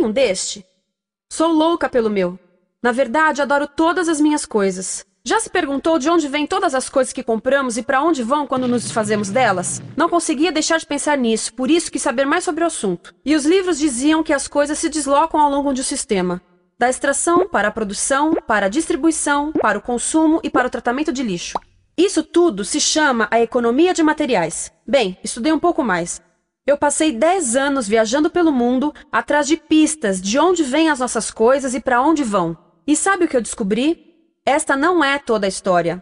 um deste? Sou louca pelo meu. Na verdade, adoro todas as minhas coisas. Já se perguntou de onde vêm todas as coisas que compramos e para onde vão quando nos desfazemos delas? Não conseguia deixar de pensar nisso, por isso quis saber mais sobre o assunto. E os livros diziam que as coisas se deslocam ao longo de um sistema. Da extração para a produção, para a distribuição, para o consumo e para o tratamento de lixo. Isso tudo se chama a economia de materiais. Bem, estudei um pouco mais. Eu passei 10 anos viajando pelo mundo atrás de pistas de onde vêm as nossas coisas e para onde vão. E sabe o que eu descobri? Esta não é toda a história.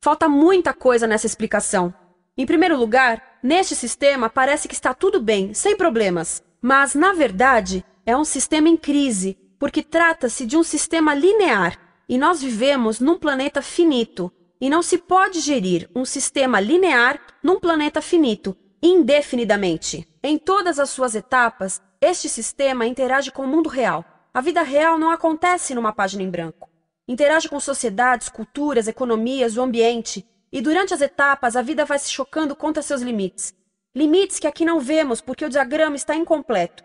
Falta muita coisa nessa explicação. Em primeiro lugar, neste sistema parece que está tudo bem, sem problemas. Mas, na verdade, é um sistema em crise, porque trata-se de um sistema linear, e nós vivemos num planeta finito, e não se pode gerir um sistema linear num planeta finito, indefinidamente. Em todas as suas etapas, este sistema interage com o mundo real. A vida real não acontece numa página em branco. Interage com sociedades, culturas, economias, o ambiente, e durante as etapas a vida vai se chocando contra seus limites. Limites que aqui não vemos porque o diagrama está incompleto.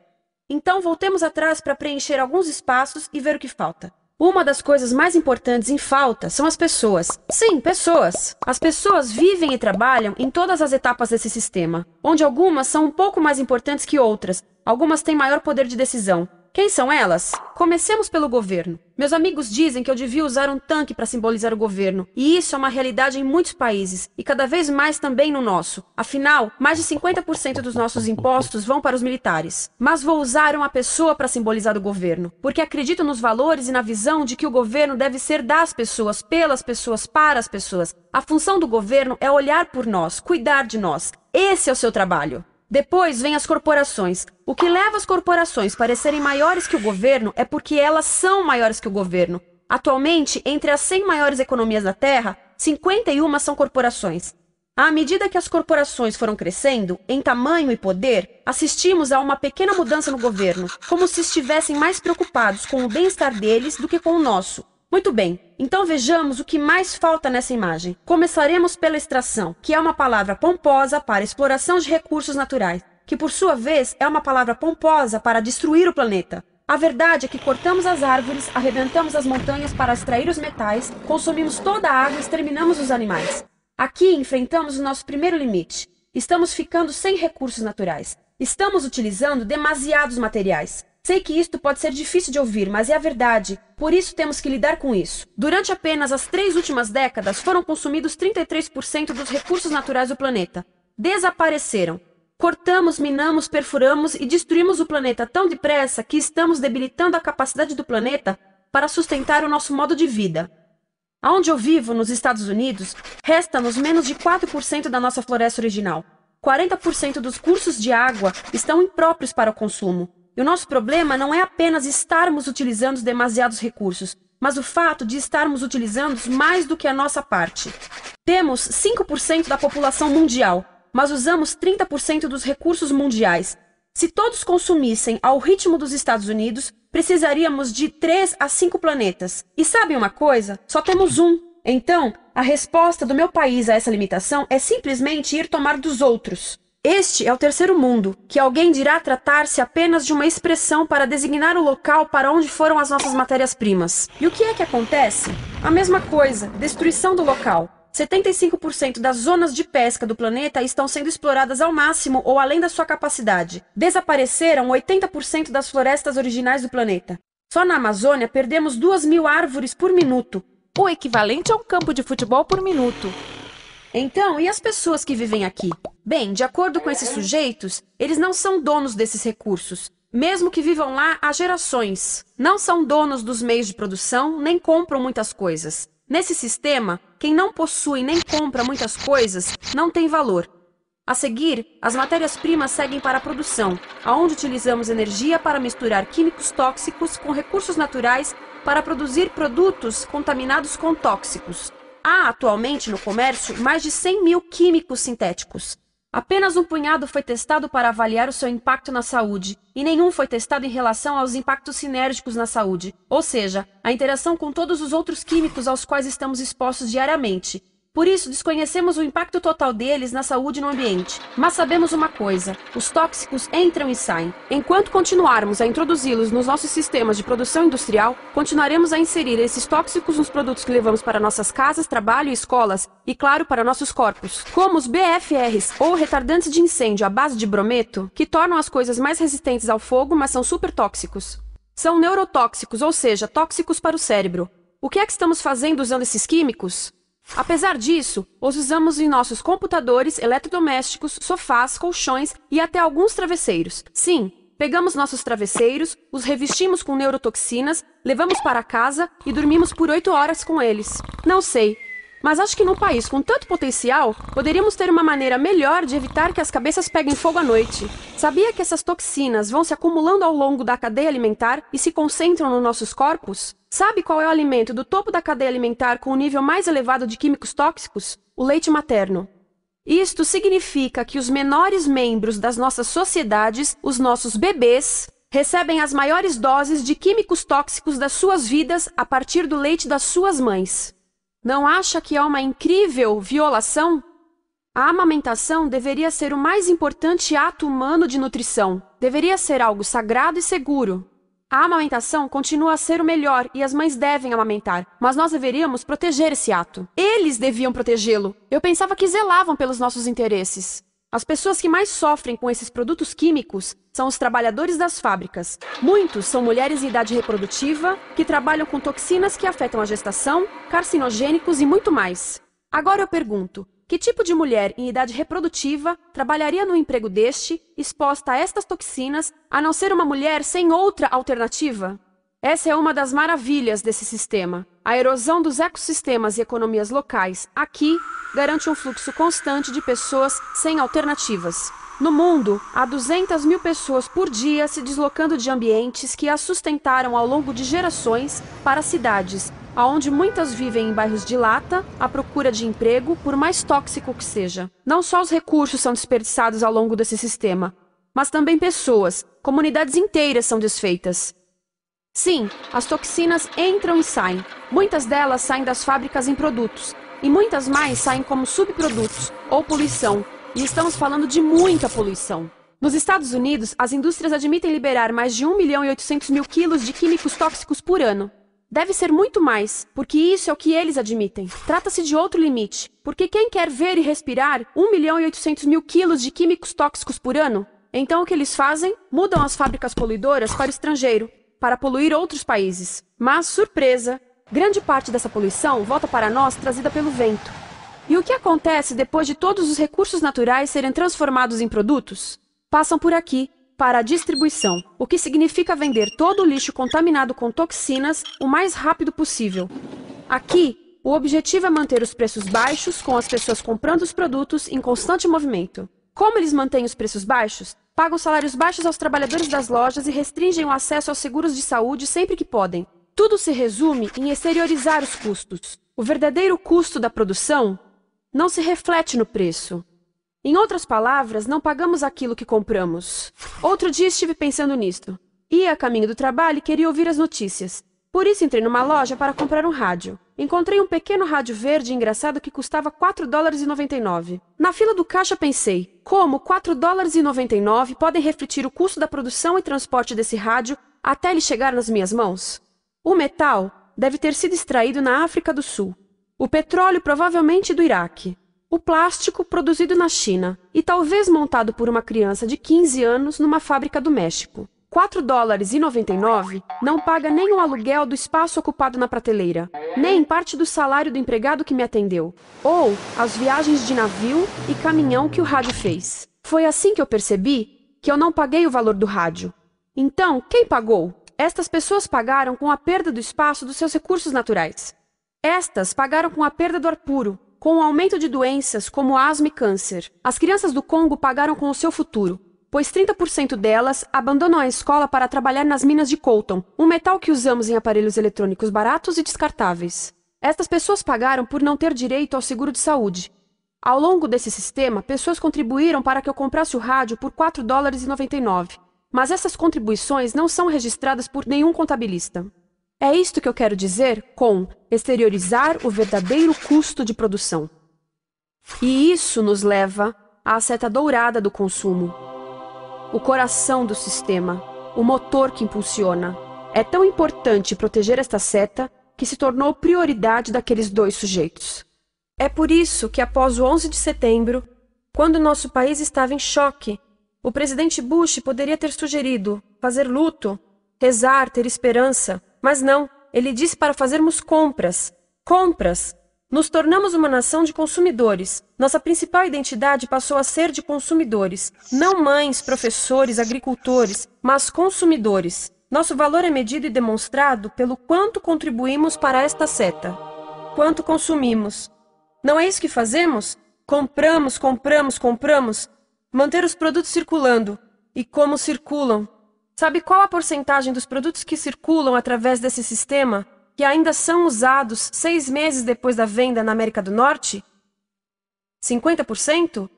Então voltemos atrás para preencher alguns espaços e ver o que falta. Uma das coisas mais importantes em falta são as pessoas. Sim, pessoas. As pessoas vivem e trabalham em todas as etapas desse sistema, onde algumas são um pouco mais importantes que outras, algumas têm maior poder de decisão. Quem são elas? Comecemos pelo governo. Meus amigos dizem que eu devia usar um tanque para simbolizar o governo, e isso é uma realidade em muitos países, e cada vez mais também no nosso. Afinal, mais de 50% dos nossos impostos vão para os militares. Mas vou usar uma pessoa para simbolizar o governo, porque acredito nos valores e na visão de que o governo deve ser das pessoas, pelas pessoas, para as pessoas. A função do governo é olhar por nós, cuidar de nós. Esse é o seu trabalho. Depois vem as corporações. O que leva as corporações a parecerem maiores que o governo é porque elas são maiores que o governo. Atualmente, entre as 100 maiores economias da Terra, 51 são corporações. À medida que as corporações foram crescendo, em tamanho e poder, assistimos a uma pequena mudança no governo, como se estivessem mais preocupados com o bem-estar deles do que com o nosso. Muito bem, então vejamos o que mais falta nessa imagem. Começaremos pela extração, que é uma palavra pomposa para exploração de recursos naturais, que por sua vez é uma palavra pomposa para destruir o planeta. A verdade é que cortamos as árvores, arrebentamos as montanhas para extrair os metais, consumimos toda a água e exterminamos os animais. Aqui enfrentamos o nosso primeiro limite. Estamos ficando sem recursos naturais. Estamos utilizando demasiados materiais. Sei que isto pode ser difícil de ouvir, mas é a verdade. Por isso temos que lidar com isso. Durante apenas as 3 últimas décadas, foram consumidos 33% dos recursos naturais do planeta. Desapareceram. Cortamos, minamos, perfuramos e destruímos o planeta tão depressa que estamos debilitando a capacidade do planeta para sustentar o nosso modo de vida. Aonde eu vivo, nos Estados Unidos, resta-nos menos de 4% da nossa floresta original. 40% dos cursos de água estão impróprios para o consumo. E o nosso problema não é apenas estarmos utilizando demasiados recursos, mas o fato de estarmos utilizando mais do que a nossa parte. Temos 5% da população mundial, mas usamos 30% dos recursos mundiais. Se todos consumissem ao ritmo dos Estados Unidos, precisaríamos de 3 a 5 planetas. E sabem uma coisa? Só temos um. Então, a resposta do meu país a essa limitação é simplesmente ir tomar dos outros. Este é o terceiro mundo, que alguém dirá tratar-se apenas de uma expressão para designar o local para onde foram as nossas matérias-primas. E o que é que acontece? A mesma coisa, destruição do local. 75% das zonas de pesca do planeta estão sendo exploradas ao máximo ou além da sua capacidade. Desapareceram 80% das florestas originais do planeta. Só na Amazônia perdemos 2.000 árvores por minuto, o equivalente a um campo de futebol por minuto. Então, e as pessoas que vivem aqui? Bem, de acordo com esses sujeitos, eles não são donos desses recursos. Mesmo que vivam lá há gerações. Não são donos dos meios de produção, nem compram muitas coisas. Nesse sistema, quem não possui nem compra muitas coisas não tem valor. A seguir, as matérias-primas seguem para a produção, aonde utilizamos energia para misturar químicos tóxicos com recursos naturais para produzir produtos contaminados com tóxicos. Há atualmente no comércio mais de 100.000 químicos sintéticos. Apenas um punhado foi testado para avaliar o seu impacto na saúde, e nenhum foi testado em relação aos impactos sinérgicos na saúde, ou seja, a interação com todos os outros químicos aos quais estamos expostos diariamente. Por isso, desconhecemos o impacto total deles na saúde e no ambiente. Mas sabemos uma coisa: os tóxicos entram e saem. Enquanto continuarmos a introduzi-los nos nossos sistemas de produção industrial, continuaremos a inserir esses tóxicos nos produtos que levamos para nossas casas, trabalho e escolas, e claro, para nossos corpos. Como os BFRs, ou retardantes de incêndio à base de brometo, que tornam as coisas mais resistentes ao fogo, mas são super tóxicos. São neurotóxicos, ou seja, tóxicos para o cérebro. O que é que estamos fazendo usando esses químicos? Apesar disso, os usamos em nossos computadores, eletrodomésticos, sofás, colchões e até alguns travesseiros. Sim, pegamos nossos travesseiros, os revestimos com neurotoxinas, levamos para casa e dormimos por 8 horas com eles. Não sei, mas acho que num país com tanto potencial, poderíamos ter uma maneira melhor de evitar que as cabeças peguem fogo à noite. Sabia que essas toxinas vão se acumulando ao longo da cadeia alimentar e se concentram nos nossos corpos? Sabe qual é o alimento do topo da cadeia alimentar com o nível mais elevado de químicos tóxicos? O leite materno. Isto significa que os menores membros das nossas sociedades, os nossos bebês, recebem as maiores doses de químicos tóxicos das suas vidas a partir do leite das suas mães. Não acha que é uma incrível violação? A amamentação deveria ser o mais importante ato humano de nutrição. Deveria ser algo sagrado e seguro. A amamentação continua a ser o melhor e as mães devem amamentar, mas nós deveríamos proteger esse ato. Eles deviam protegê-lo. Eu pensava que zelavam pelos nossos interesses. As pessoas que mais sofrem com esses produtos químicos são os trabalhadores das fábricas. Muitos são mulheres em idade reprodutiva que trabalham com toxinas que afetam a gestação, carcinogênicos e muito mais. Agora eu pergunto: que tipo de mulher em idade reprodutiva trabalharia num emprego deste, exposta a estas toxinas, a não ser uma mulher sem outra alternativa? Essa é uma das maravilhas desse sistema. A erosão dos ecossistemas e economias locais aqui garante um fluxo constante de pessoas sem alternativas. No mundo, há 200 mil pessoas por dia se deslocando de ambientes que as sustentaram ao longo de gerações para cidades, onde muitas vivem em bairros de lata, à procura de emprego, por mais tóxico que seja. Não só os recursos são desperdiçados ao longo desse sistema, mas também pessoas, comunidades inteiras são desfeitas. Sim, as toxinas entram e saem. Muitas delas saem das fábricas em produtos, e muitas mais saem como subprodutos, ou poluição. E estamos falando de muita poluição. Nos Estados Unidos, as indústrias admitem liberar mais de 1.800.000 quilos de químicos tóxicos por ano. Deve ser muito mais, porque isso é o que eles admitem. Trata-se de outro limite, porque quem quer ver e respirar 1.800.000 quilos de químicos tóxicos por ano? Então o que eles fazem? Mudam as fábricas poluidoras para o estrangeiro, para poluir outros países. Mas, surpresa, grande parte dessa poluição volta para nós trazida pelo vento. E o que acontece depois de todos os recursos naturais serem transformados em produtos? Passam por aqui, para a distribuição, o que significa vender todo o lixo contaminado com toxinas o mais rápido possível. Aqui, o objetivo é manter os preços baixos, com as pessoas comprando os produtos em constante movimento. Como eles mantêm os preços baixos? Pagam salários baixos aos trabalhadores das lojas e restringem o acesso aos seguros de saúde sempre que podem. Tudo se resume em exteriorizar os custos. O verdadeiro custo da produção não se reflete no preço. Em outras palavras, não pagamos aquilo que compramos. Outro dia estive pensando nisto. Ia a caminho do trabalho e queria ouvir as notícias. Por isso entrei numa loja para comprar um rádio. Encontrei um pequeno rádio verde engraçado que custava $4,99. Na fila do caixa pensei, como $4,99 podem refletir o custo da produção e transporte desse rádio até ele chegar nas minhas mãos? O metal deve ter sido extraído na África do Sul. O petróleo provavelmente do Iraque. O plástico produzido na China e talvez montado por uma criança de 15 anos numa fábrica do México. $4,99 não paga nem o aluguel do espaço ocupado na prateleira, nem parte do salário do empregado que me atendeu, ou as viagens de navio e caminhão que o rádio fez. Foi assim que eu percebi que eu não paguei o valor do rádio. Então, quem pagou? Estas pessoas pagaram com a perda do espaço dos seus recursos naturais. Estas pagaram com a perda do ar puro, com o aumento de doenças como asma e câncer. As crianças do Congo pagaram com o seu futuro, pois 30% delas abandonam a escola para trabalhar nas minas de coltan, um metal que usamos em aparelhos eletrônicos baratos e descartáveis. Estas pessoas pagaram por não ter direito ao seguro de saúde. Ao longo desse sistema, pessoas contribuíram para que eu comprasse o rádio por $4,99. Mas essas contribuições não são registradas por nenhum contabilista. É isto que eu quero dizer com exteriorizar o verdadeiro custo de produção. E isso nos leva à seta dourada do consumo. O coração do sistema, o motor que impulsiona. É tão importante proteger esta seta que se tornou prioridade daqueles dois sujeitos. É por isso que, após o 11 de setembro, quando nosso país estava em choque, o presidente Bush poderia ter sugerido fazer luto, rezar, ter esperança, mas não, ele disse para fazermos compras. Compras! Nos tornamos uma nação de consumidores. Nossa principal identidade passou a ser de consumidores. Não mães, professores, agricultores, mas consumidores. Nosso valor é medido e demonstrado pelo quanto contribuímos para esta seta. Quanto consumimos. Não é isso que fazemos? Compramos, compramos, compramos. Manter os produtos circulando. E como circulam? Sabe qual a porcentagem dos produtos que circulam através desse sistema que ainda são usados 6 meses depois da venda na América do Norte? 50%?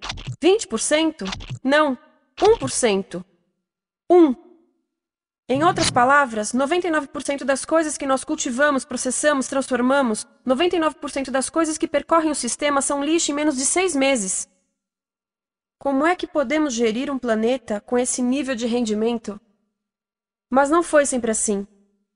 20%? Não, 1%. 1. Em outras palavras, 99% das coisas que nós cultivamos, processamos, transformamos, 99% das coisas que percorrem o sistema são lixo em menos de 6 meses. Como é que podemos gerir um planeta com esse nível de rendimento? Mas não foi sempre assim.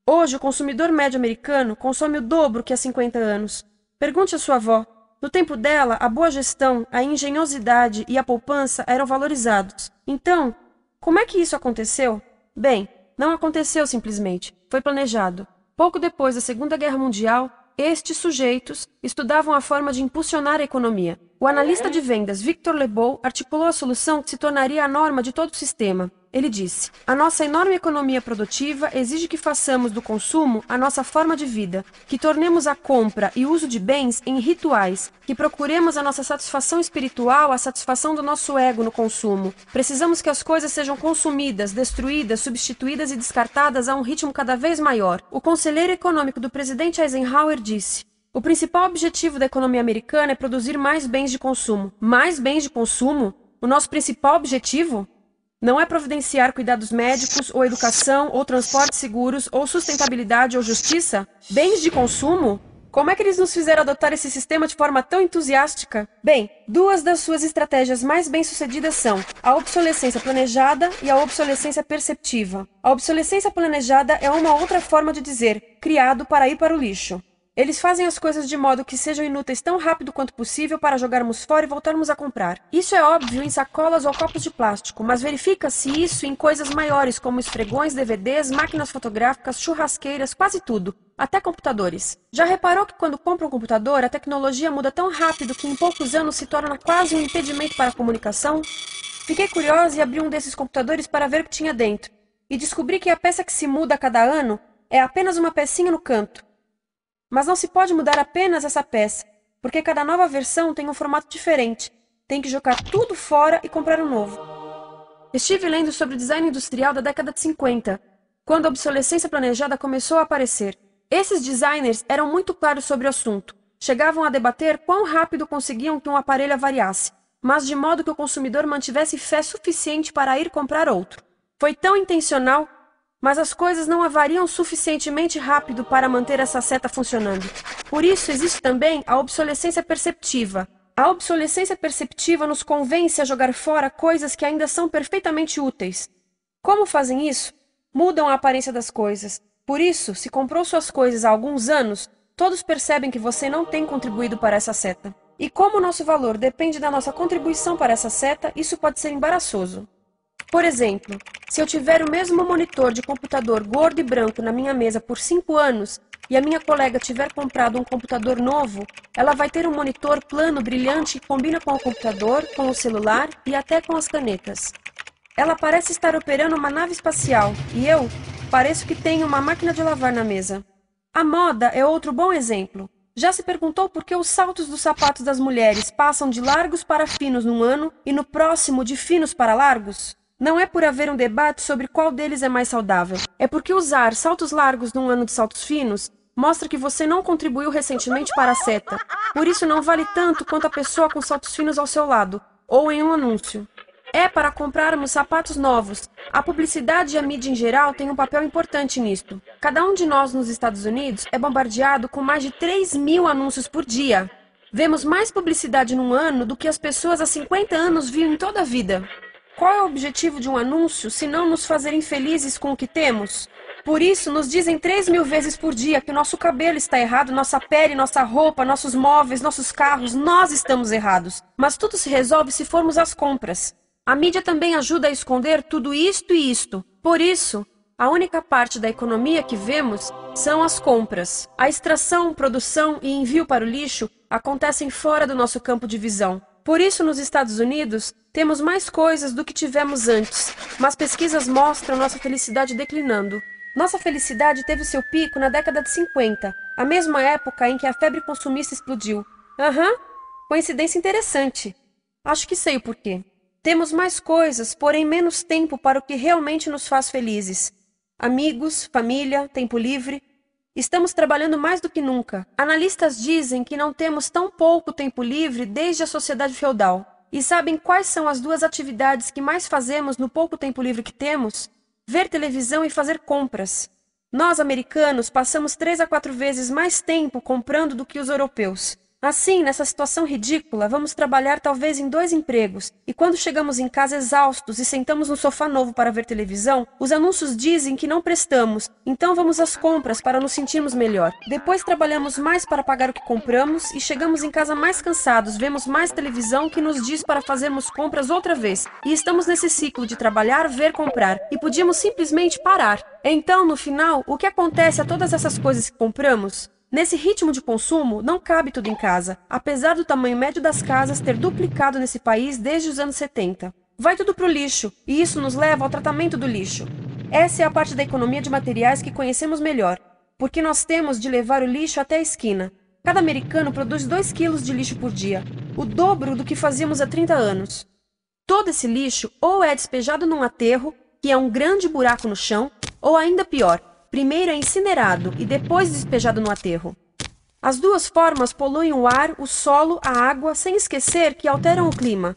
Hoje, o consumidor médio americano consome o dobro que há 50 anos. Pergunte à sua avó. No tempo dela, a boa gestão, a engenhosidade e a poupança eram valorizados. Então, como é que isso aconteceu? Bem, não aconteceu simplesmente. Foi planejado. Pouco depois da Segunda Guerra Mundial, estes sujeitos estudavam a forma de impulsionar a economia. O analista de vendas Victor Lebow articulou a solução que se tornaria a norma de todo o sistema. Ele disse: a nossa enorme economia produtiva exige que façamos do consumo a nossa forma de vida, que tornemos a compra e uso de bens em rituais, que procuremos a nossa satisfação espiritual, a satisfação do nosso ego no consumo. Precisamos que as coisas sejam consumidas, destruídas, substituídas e descartadas a um ritmo cada vez maior. O conselheiro econômico do presidente Eisenhower disse: o principal objetivo da economia americana é produzir mais bens de consumo. Mais bens de consumo? O nosso principal objetivo? Não é providenciar cuidados médicos, ou educação, ou transportes seguros, ou sustentabilidade, ou justiça? Bens de consumo? Como é que eles nos fizeram adotar esse sistema de forma tão entusiástica? Bem, duas das suas estratégias mais bem-sucedidas são a obsolescência planejada e a obsolescência perceptiva. A obsolescência planejada é uma outra forma de dizer criado para ir para o lixo. Eles fazem as coisas de modo que sejam inúteis tão rápido quanto possível para jogarmos fora e voltarmos a comprar. Isso é óbvio em sacolas ou copos de plástico, mas verifica-se isso em coisas maiores como esfregões, DVDs, máquinas fotográficas, churrasqueiras, quase tudo, até computadores. Já reparou que quando compra um computador, a tecnologia muda tão rápido que em poucos anos se torna quase um impedimento para a comunicação? Fiquei curiosa e abri um desses computadores para ver o que tinha dentro, e descobri que a peça que se muda a cada ano é apenas uma pecinha no canto. Mas não se pode mudar apenas essa peça, porque cada nova versão tem um formato diferente. Tem que jogar tudo fora e comprar um novo. Estive lendo sobre o design industrial da década de 50, quando a obsolescência planejada começou a aparecer. Esses designers eram muito claros sobre o assunto. Chegavam a debater quão rápido conseguiam que um aparelho avariasse, mas de modo que o consumidor mantivesse fé suficiente para ir comprar outro. Foi tão intencional, mas as coisas não avariam suficientemente rápido para manter essa seta funcionando. Por isso existe também a obsolescência perceptiva. A obsolescência perceptiva nos convence a jogar fora coisas que ainda são perfeitamente úteis. Como fazem isso? Mudam a aparência das coisas. Por isso, se comprou suas coisas há alguns anos, todos percebem que você não tem contribuído para essa seta. E como o nosso valor depende da nossa contribuição para essa seta, isso pode ser embaraçoso. Por exemplo, se eu tiver o mesmo monitor de computador gordo e branco na minha mesa por 5 anos e a minha colega tiver comprado um computador novo, ela vai ter um monitor plano brilhante que combina com o computador, com o celular e até com as canetas. Ela parece estar operando uma nave espacial e eu pareço que tenho uma máquina de lavar na mesa. A moda é outro bom exemplo. Já se perguntou por que os saltos dos sapatos das mulheres passam de largos para finos num ano e no próximo de finos para largos? Não é por haver um debate sobre qual deles é mais saudável. É porque usar saltos largos num ano de saltos finos mostra que você não contribuiu recentemente para a seta. Por isso não vale tanto quanto a pessoa com saltos finos ao seu lado, ou em um anúncio. É para comprarmos sapatos novos. A publicidade e a mídia em geral têm um papel importante nisto. Cada um de nós nos Estados Unidos é bombardeado com mais de 3.000 anúncios por dia. Vemos mais publicidade num ano do que as pessoas há 50 anos viam em toda a vida. Qual é o objetivo de um anúncio, se não nos fazer infelizes com o que temos? Por isso, nos dizem 3.000 vezes por dia que o nosso cabelo está errado, nossa pele, nossa roupa, nossos móveis, nossos carros, nós estamos errados. Mas tudo se resolve se formos às compras. A mídia também ajuda a esconder tudo isto e isto. Por isso, a única parte da economia que vemos são as compras. A extração, produção e envio para o lixo acontecem fora do nosso campo de visão. Por isso, nos Estados Unidos, temos mais coisas do que tivemos antes, mas pesquisas mostram nossa felicidade declinando. Nossa felicidade teve seu pico na década de 50, a mesma época em que a febre consumista explodiu. Coincidência interessante. Acho que sei o porquê. Temos mais coisas, porém menos tempo para o que realmente nos faz felizes. Amigos, família, tempo livre. Estamos trabalhando mais do que nunca. Analistas dizem que não temos tão pouco tempo livre desde a sociedade feudal. E sabem quais são as duas atividades que mais fazemos no pouco tempo livre que temos? Ver televisão e fazer compras. Nós, americanos, passamos 3 a 4 vezes mais tempo comprando do que os europeus. Assim, nessa situação ridícula, vamos trabalhar talvez em 2 empregos, e quando chegamos em casa exaustos e sentamos no sofá novo para ver televisão, os anúncios dizem que não prestamos, então vamos às compras para nos sentirmos melhor. Depois trabalhamos mais para pagar o que compramos e chegamos em casa mais cansados, vemos mais televisão que nos diz para fazermos compras outra vez, e estamos nesse ciclo de trabalhar, ver, comprar, e podíamos simplesmente parar. Então, no final, o que acontece a todas essas coisas que compramos? Nesse ritmo de consumo, não cabe tudo em casa, apesar do tamanho médio das casas ter duplicado nesse país desde os anos 70. Vai tudo para o lixo, e isso nos leva ao tratamento do lixo. Essa é a parte da economia de materiais que conhecemos melhor, porque nós temos de levar o lixo até a esquina. Cada americano produz 2 quilos de lixo por dia, o dobro do que fazíamos há 30 anos. Todo esse lixo ou é despejado num aterro, que é um grande buraco no chão, ou ainda pior, primeiro é incinerado e depois despejado no aterro. As duas formas poluem o ar, o solo, a água, sem esquecer que alteram o clima.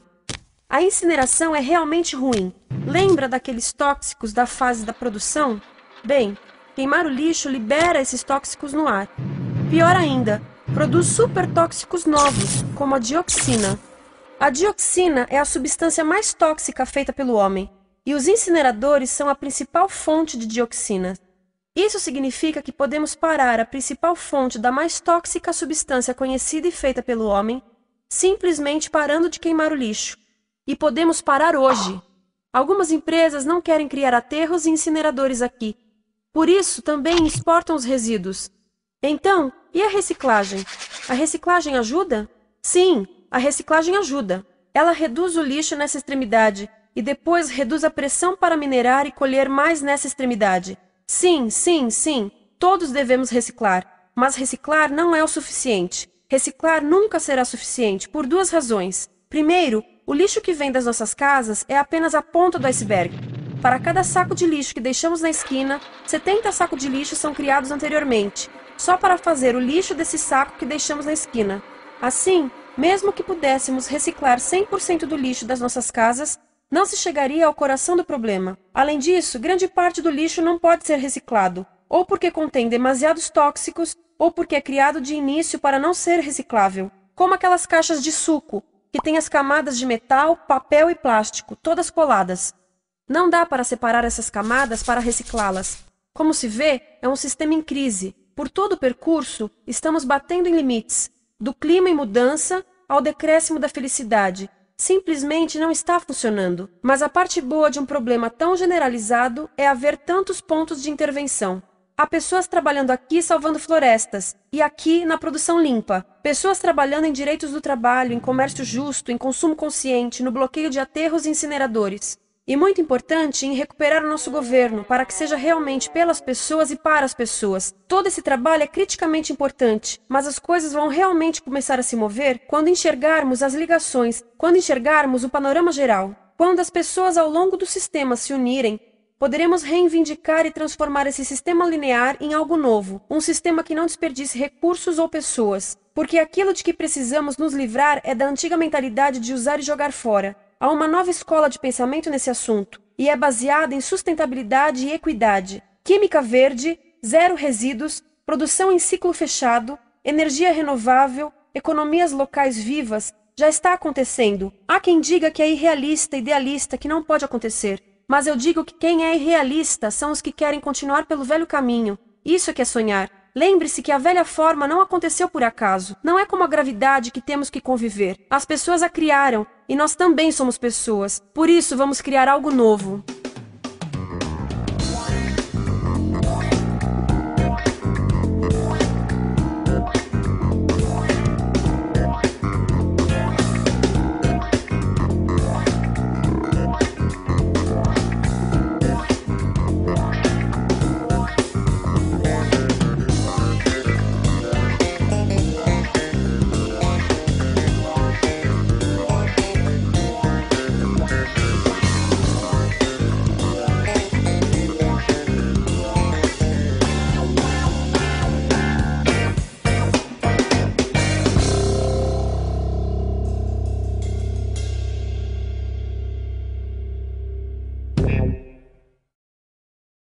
A incineração é realmente ruim. Lembra daqueles tóxicos da fase da produção? Bem, queimar o lixo libera esses tóxicos no ar. Pior ainda, produz supertóxicos novos, como a dioxina. A dioxina é a substância mais tóxica feita pelo homem, e os incineradores são a principal fonte de dioxina. Isso significa que podemos parar a principal fonte da mais tóxica substância conhecida e feita pelo homem, simplesmente parando de queimar o lixo. E podemos parar hoje. Algumas empresas não querem criar aterros e incineradores aqui. Por isso, também exportam os resíduos. Então, e a reciclagem? A reciclagem ajuda? Sim, a reciclagem ajuda. Ela reduz o lixo nessa extremidade e depois reduz a pressão para minerar e colher mais nessa extremidade. Sim, todos devemos reciclar, mas reciclar não é o suficiente. Reciclar nunca será suficiente, por 2 razões. Primeiro, o lixo que vem das nossas casas é apenas a ponta do iceberg. Para cada saco de lixo que deixamos na esquina, 70 sacos de lixo são criados anteriormente, só para fazer o lixo desse saco que deixamos na esquina. Assim, mesmo que pudéssemos reciclar 100% do lixo das nossas casas, não se chegaria ao coração do problema. Além disso, grande parte do lixo não pode ser reciclado, ou porque contém demasiados tóxicos, ou porque é criado de início para não ser reciclável, como aquelas caixas de suco, que têm as camadas de metal, papel e plástico, todas coladas. Não dá para separar essas camadas para reciclá-las. Como se vê, é um sistema em crise. Por todo o percurso, estamos batendo em limites, do clima em mudança ao decréscimo da felicidade. Simplesmente não está funcionando. Mas a parte boa de um problema tão generalizado é haver tantos pontos de intervenção. Há pessoas trabalhando aqui salvando florestas, e aqui na produção limpa. Pessoas trabalhando em direitos do trabalho, em comércio justo, em consumo consciente, no bloqueio de aterros e incineradores. E muito importante, em recuperar o nosso governo, para que seja realmente pelas pessoas e para as pessoas. Todo esse trabalho é criticamente importante, mas as coisas vão realmente começar a se mover quando enxergarmos as ligações, quando enxergarmos o panorama geral. Quando as pessoas ao longo do sistema se unirem, poderemos reivindicar e transformar esse sistema linear em algo novo, um sistema que não desperdice recursos ou pessoas, porque aquilo de que precisamos nos livrar é da antiga mentalidade de usar e jogar fora. Há uma nova escola de pensamento nesse assunto, e é baseada em sustentabilidade e equidade, química verde, 0 resíduos, produção em ciclo fechado, energia renovável, economias locais vivas, já está acontecendo. Há quem diga que é irrealista, idealista, que não pode acontecer. Mas eu digo que quem é irrealista são os que querem continuar pelo velho caminho. Isso é que é sonhar. Lembre-se que a velha forma não aconteceu por acaso. Não é como a gravidade que temos que conviver. As pessoas a criaram, e nós também somos pessoas. Por isso, vamos criar algo novo.